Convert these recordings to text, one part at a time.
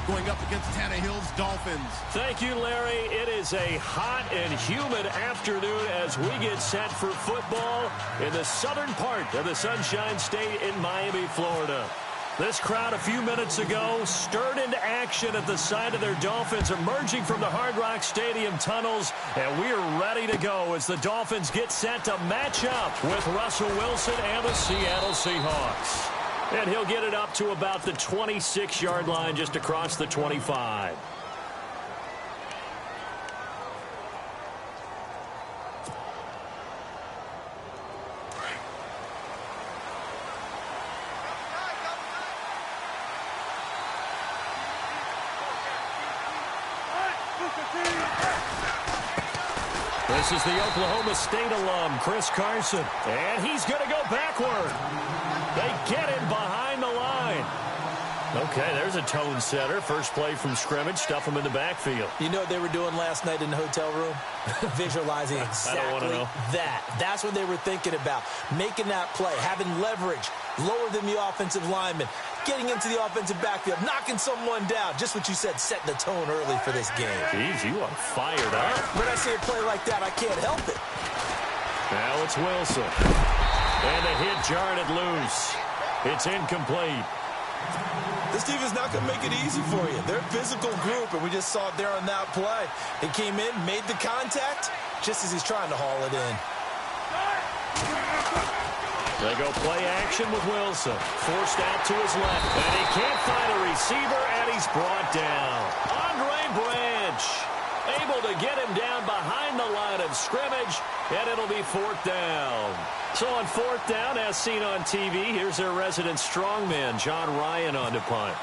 going up against Tannehill's Dolphins. Thank you, Larry. It is a hot and humid afternoon as we get set for football in the southern part of the Sunshine State in Miami, Florida. This crowd a few minutes ago stirred into action at the side of their Dolphins emerging from the Hard Rock Stadium tunnels, and we are ready to go as the Dolphins get set to match up with Russell Wilson and the Seattle Seahawks. And he'll get it up to about the 26-yard line just across the 25. This is the Oklahoma State alum, Chris Carson. And he's going to go backward. They get him behind the line. Okay, there's a tone setter. First play from scrimmage. Stuff him in the backfield. You know what they were doing last night in the hotel room? Visualizing exactly that. That's what they were thinking about. Making that play, having leverage, lower than the offensive lineman, getting into the offensive backfield, knocking someone down. Just what you said, setting the tone early for this game. Jeez, you are fired up. When I see a play like that, I can't help it. Now it's Wilson. And the hit jarred it loose. It's incomplete. This team is not going to make it easy for you. They're a physical group, and we just saw it there on that play. He came in, made the contact, just as he's trying to haul it in. They go play action with Wilson. Forced out to his left. And he can't find a receiver, and he's brought down. Andre Branch able to get him down behind the line of scrimmage, and it'll be fourth down. So on fourth down, as seen on TV, here's their resident strongman, John Ryan, on to punt.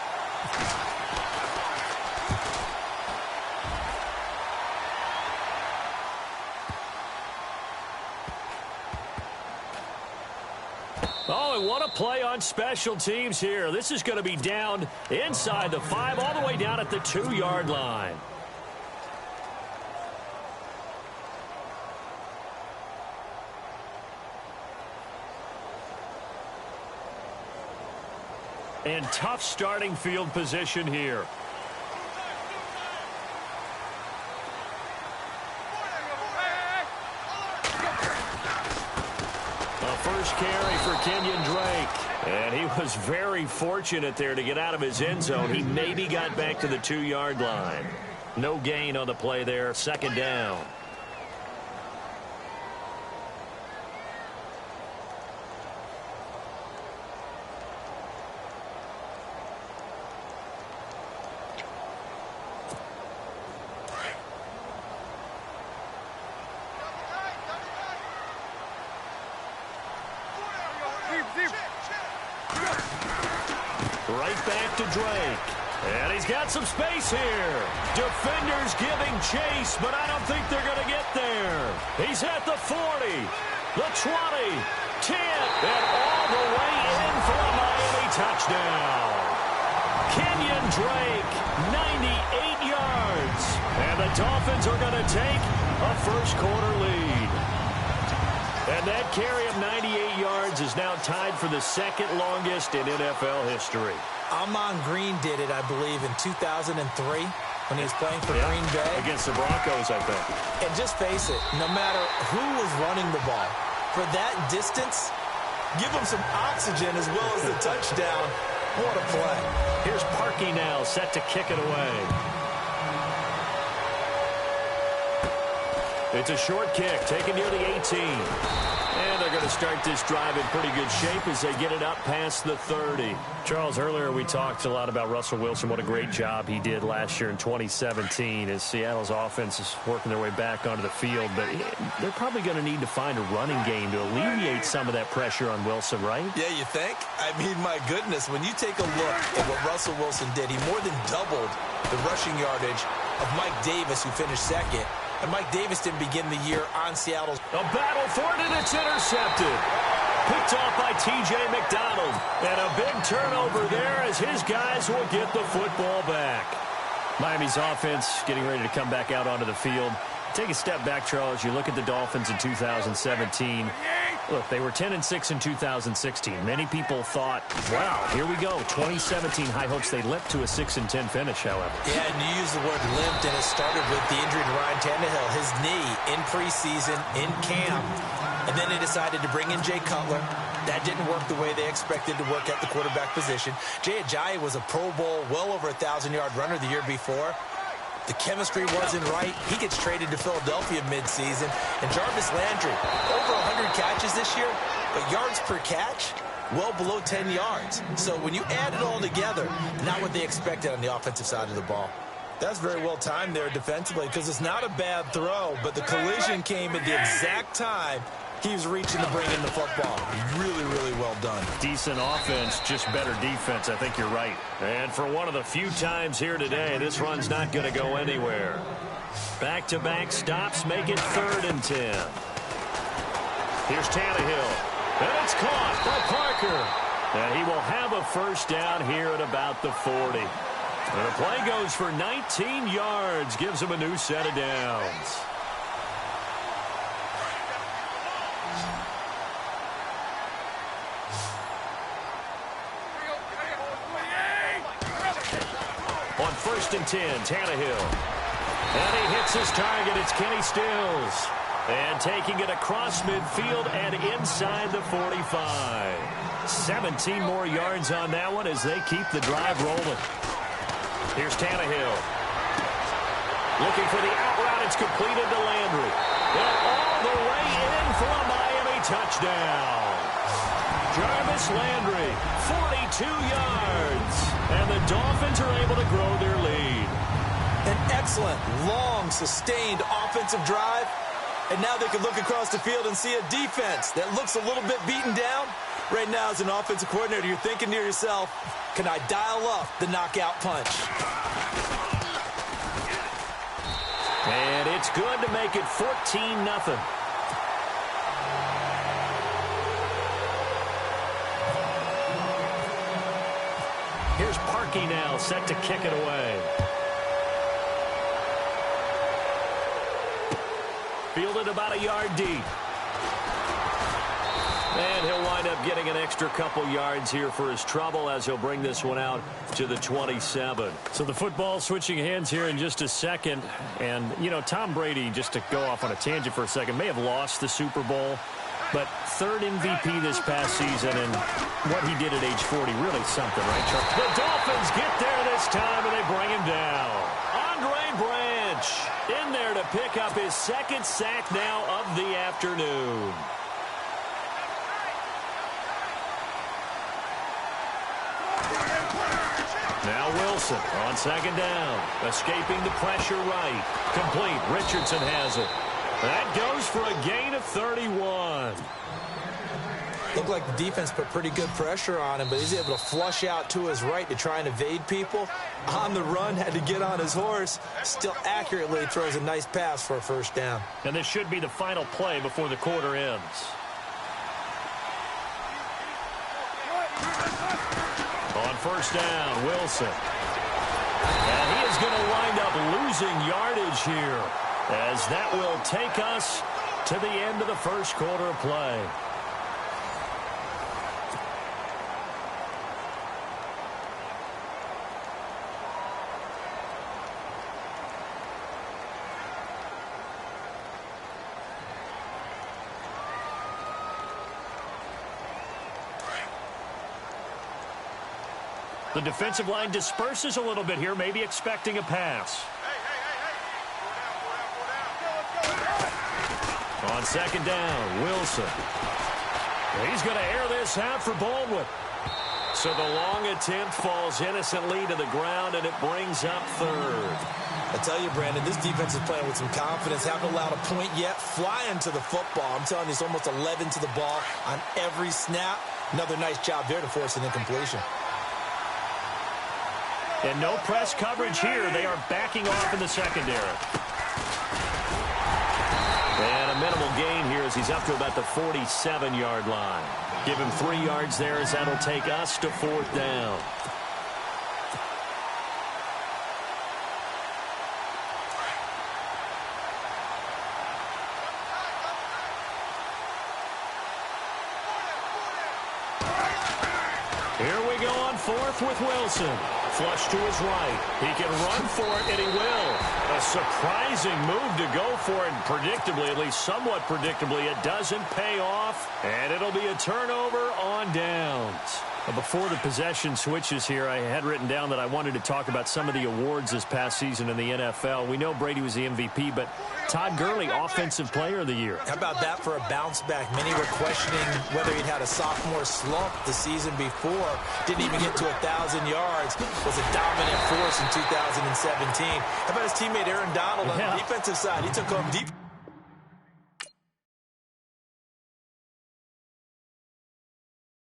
Oh, and what a play on special teams here. This is going to be down inside the 5, all the way down at the 2-yard line. And tough starting field position here. First carry for Kenyon Drake. And he was very fortunate there to get out of his end zone. He maybe got back to the 2-yard line. No gain on the play there. Second down. Right back to Drake. And he's got some space here. Defenders giving chase, but I don't think they're going to get there. He's at the 40, the 20, 10, and all the way in for a Miami touchdown. Kenyon Drake, 98 yards. And the Dolphins are going to take a first-quarter lead. And that carry of 98 yards is now tied for the second longest in NFL history. Amon Green did it, I believe, in 2003 when he was playing for Green Bay. Against the Broncos, I think. And just face it, no matter who was running the ball, for that distance, give them some oxygen as well as the touchdown. What a play. Here's Parkey now, set to kick it away. It's a short kick, taken near the 18. And they're going to start this drive in pretty good shape as they get it up past the 30. Charles, earlier we talked a lot about Russell Wilson, what a great job he did last year in 2017 as Seattle's offense is working their way back onto the field. But they're probably going to need to find a running game to alleviate some of that pressure on Wilson, right? Yeah, you think? I mean, my goodness, when you take a look at what Russell Wilson did, he more than doubled the rushing yardage of Mike Davis, who finished second. And Mike Davis didn't begin the year on Seattle's. A battle for it, and it's intercepted. Picked off by T.J. McDonald. And a big turnover there as his guys will get the football back. Miami's offense getting ready to come back out onto the field. Take a step back, Charles. You look at the Dolphins in 2017. Look, they were 10-6 in 2016. Many people thought, wow, here we go. 2017 high hopes. They limped to a 6-10 finish, however. Yeah, and you use the word limped, and it started with the injury to Ryan Tannehill. His knee in preseason, in camp, and then they decided to bring in Jay Cutler. That didn't work the way they expected to work at the quarterback position. Jay Ajayi was a Pro Bowl, well over 1,000-yard runner the year before. The chemistry wasn't right. He gets traded to Philadelphia midseason. And Jarvis Landry, over 100 catches this year, but yards per catch, well below 10 yards. So when you add it all together, not what they expected on the offensive side of the ball. That's very well timed there defensively because it's not a bad throw, but the collision came at the exact time he was reaching to bring in the football. Really, really well done. Decent offense, just better defense. I think you're right. And for one of the few times here today, this run's not going to go anywhere. Back-to-back stops make it 3rd and 10. Here's Tannehill. And it's caught by Parker. And he will have a first down here at about the 40. And the play goes for 19 yards. Gives him a new set of downs. On 1st and 10, Tannehill. And he hits his target. It's Kenny Stills. And taking it across midfield and inside the 45. 17 more yards on that one as they keep the drive rolling. Here's Tannehill. Looking for the out route. It's completed to Landry. And all the way in for a Miami touchdown. Jarvis Landry, 42 yards. And the Dolphins are able to grow their lead. An excellent, long, sustained offensive drive. And now they can look across the field and see a defense that looks a little bit beaten down. Right now, as an offensive coordinator, you're thinking to yourself, can I dial up the knockout punch? And it's good to make it 14-0. Here's Parkey now, set to kick it away. Fielded about a yard deep. And he'll wind up getting an extra couple yards here for his trouble as he'll bring this one out to the 27. So the football switching hands here in just a second. And, you know, Tom Brady, just to go off on a tangent for a second, may have lost the Super Bowl. But 3rd MVP this past season, and what he did at age 40, really something, right, Chuck? The Dolphins get there this time, and they bring him down. Andre Branch in there to pick up his 2nd sack now of the afternoon. Now Wilson on 2nd down. Escaping the pressure right. Complete. Richardson has it. That goes for a gain of 31. Looked like the defense put pretty good pressure on him, but he's able to flush out to his right to try and evade people. On the run, had to get on his horse. Still accurately throws a nice pass for a first down. And this should be the final play before the quarter ends. On 1st down, Wilson. And he is going to wind up losing yardage here, as that will take us to the end of the first quarter of play. The defensive line disperses a little bit here, maybe expecting a pass. On 2nd down, Wilson. He's going to air this out for Baldwin. So the long attempt falls innocently to the ground, and it brings up 3rd. I tell you, Brandon, this defense is playing with some confidence. Haven't allowed a point yet. Flying to the football. I'm telling you, it's almost 11 to the ball on every snap. Another nice job there to force an incompletion. And no press coverage here. They are backing off in the secondary. And a minimal gain here as he's up to about the 47-yard line. Give him 3 yards there as that'll take us to 4th down. earth with Wilson. Flush to his right. He can run for it, and he will. A surprising move to go for it, and predictably, at least somewhat predictably, it doesn't pay off, and it'll be a turnover on downs. Before the possession switches here, I had written down that I wanted to talk about some of the awards this past season in the NFL. We know Brady was the MVP, but Todd Gurley, Offensive Player of the Year. How about that for a bounce back? Many were questioning whether he'd had a sophomore slump the season before. Didn't even get to 1,000 yards. Was a dominant force in 2017. How about his teammate Aaron Donald on the defensive side? He took home deep.